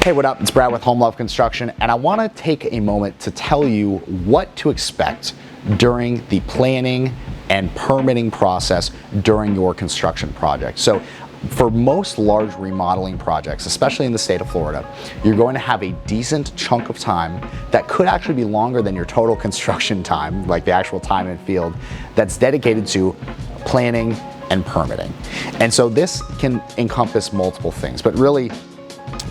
Hey, what up? It's Brad with Home Love Construction, and I want to take a moment to tell you what to expect during the planning and permitting process during your construction project. So for most large remodeling projects, especially in the state of Florida, you're going to have a decent chunk of time that could actually be longer than your total construction time, like the actual time in field, that's dedicated to planning and permitting. And so this can encompass multiple things, but really,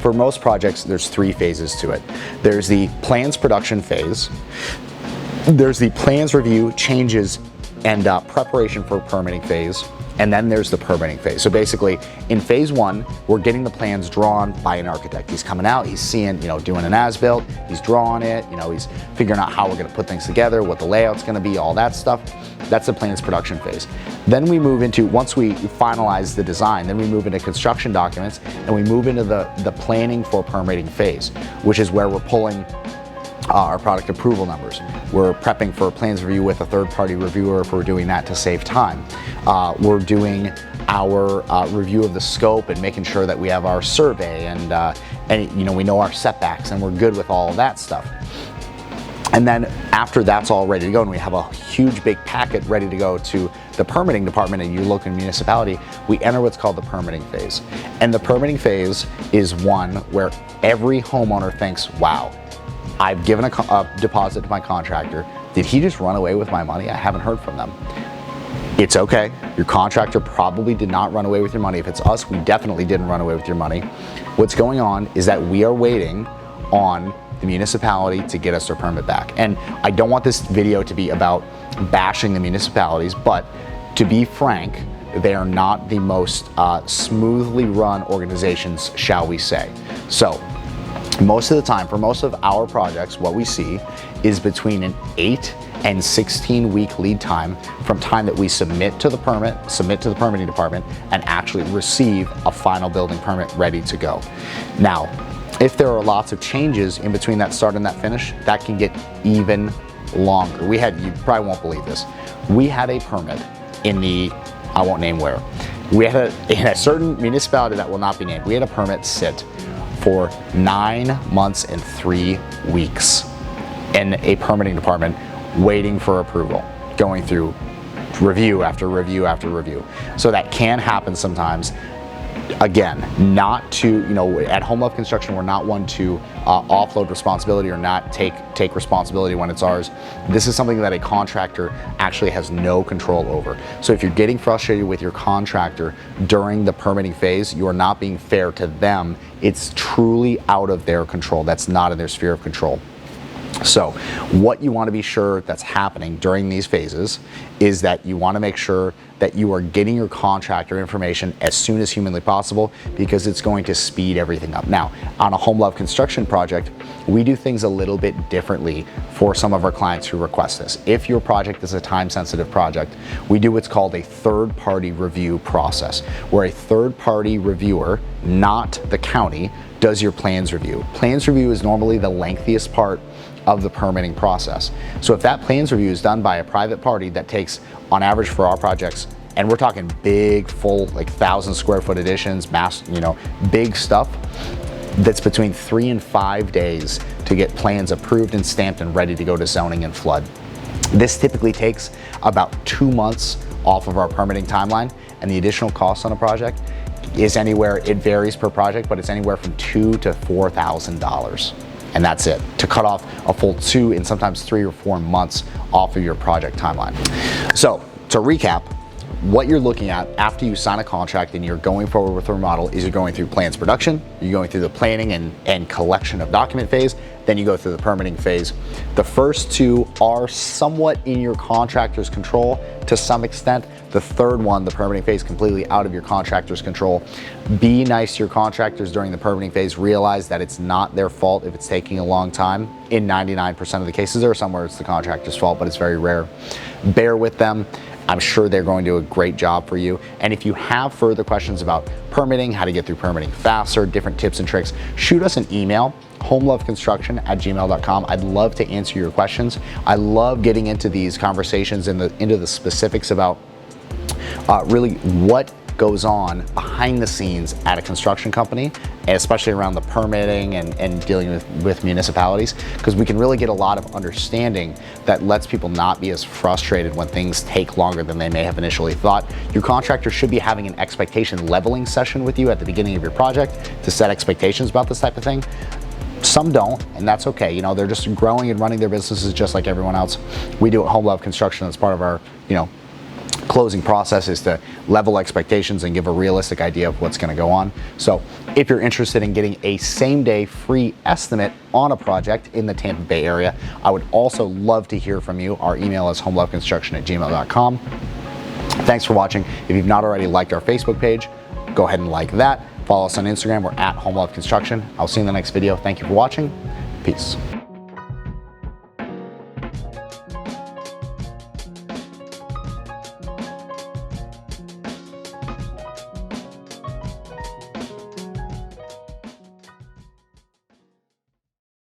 for most projects, there's three phases to it. There's the plans production phase, there's the plans review, changes, and preparation for permitting phase, and then there's the permitting phase. So basically, in phase one, we're getting the plans drawn by an architect. He's coming out, he's seeing, doing an as-built, he's drawing it, he's figuring out how we're gonna put things together, what the layout's gonna be, all that stuff. That's the plans production phase. Then we move into, once we finalize the design, then we move into construction documents, and we move into the planning for permitting phase, which is where we're pulling our product approval numbers. We're prepping for a plans review with a third-party reviewer if we're doing that to save time. We're doing our review of the scope and making sure that we have our survey and we know our setbacks and we're good with all of that stuff. And then after that's all ready to go and we have a huge big packet ready to go to the permitting department in your local municipality, we enter what's called the permitting phase. And the permitting phase is one where every homeowner thinks, wow, I've given a deposit to my contractor. Did he just run away with my money? I haven't heard from them. It's okay. Your contractor probably did not run away with your money. If it's us, we definitely didn't run away with your money. What's going on is that we are waiting on the municipality to get us their permit back. And I don't want this video to be about bashing the municipalities, but to be frank, they are not the most smoothly run organizations, shall we say. So most of the time, for most of our projects, what we see is between an 8 and 16 week lead time from time that we submit to the permitting department, and actually receive a final building permit ready to go. Now, if there are lots of changes in between that start and that finish, that can get even longer. You probably won't believe this. We had a permit I won't name where. In a certain municipality that will not be named, we had a permit sit for 9 months and 3 weeks in a permitting department waiting for approval, going through review after review after review. So that can happen sometimes. Again, not to, at Home Love Construction, we're not one to offload responsibility or not take responsibility when it's ours. This is something that a contractor actually has no control over. So if you're getting frustrated with your contractor during the permitting phase, you are not being fair to them. It's truly out of their control. That's not in their sphere of control. So what you want to be sure that's happening during these phases is that you want to make sure that you are getting your contractor information as soon as humanly possible, because it's going to speed everything up. Now, on a Home Love Construction project, we do things a little bit differently for some of our clients who request this. If your project is a time-sensitive project, we do what's called a third-party review process, where a third-party reviewer, not the county, does your plans review. Plans review is normally the lengthiest part of the permitting process. So if that plans review is done by a private party, that takes, on average for our projects, and we're talking big, full, like 1,000 square foot additions, big stuff, that's between 3 and 5 days to get plans approved and stamped and ready to go to zoning and flood. This typically takes about 2 months off of our permitting timeline, and the additional cost on a project is it varies per project, but it's anywhere from $2,000 to $4,000. And that's it, to cut off a full 2 and sometimes 3 or 4 months off of your project timeline. So to recap, what you're looking at after you sign a contract and you're going forward with a remodel is you're going through plans production, you're going through the planning and collection of document phase, then you go through the permitting phase. The first 2 are somewhat in your contractor's control to some extent. The third one, the permitting phase, completely out of your contractor's control. Be nice to your contractors during the permitting phase. Realize that it's not their fault if it's taking a long time. In 99% of the cases, there are some where it's the contractor's fault, but it's very rare. Bear with them. I'm sure they're going to do a great job for you. And if you have further questions about permitting, how to get through permitting faster, different tips and tricks, shoot us an email, homeloveconstruction@gmail.com. I'd love to answer your questions. I love getting into these conversations and into the specifics about really what goes on behind the scenes at a construction company especially around the permitting and dealing with municipalities, because we can really get a lot of understanding that lets people not be as frustrated when things take longer than they may have initially thought. Your contractor should be having an expectation leveling session with you at the beginning of your project to set expectations about this type of thing. Some don't, and that's okay. You know, they're just growing and running their businesses just like everyone else. We do at Home Love Construction, as part of our, closing process, is to level expectations and give a realistic idea of what's going to go on. So if you're interested in getting a same-day free estimate on a project in the Tampa Bay area, I would also love to hear from you. Our email is homeloveconstruction@gmail.com. Thanks for watching. If you've not already liked our Facebook page, go ahead and like that. Follow us on Instagram. We're at Home Love Construction. I'll see you in the next video. Thank you for watching. Peace.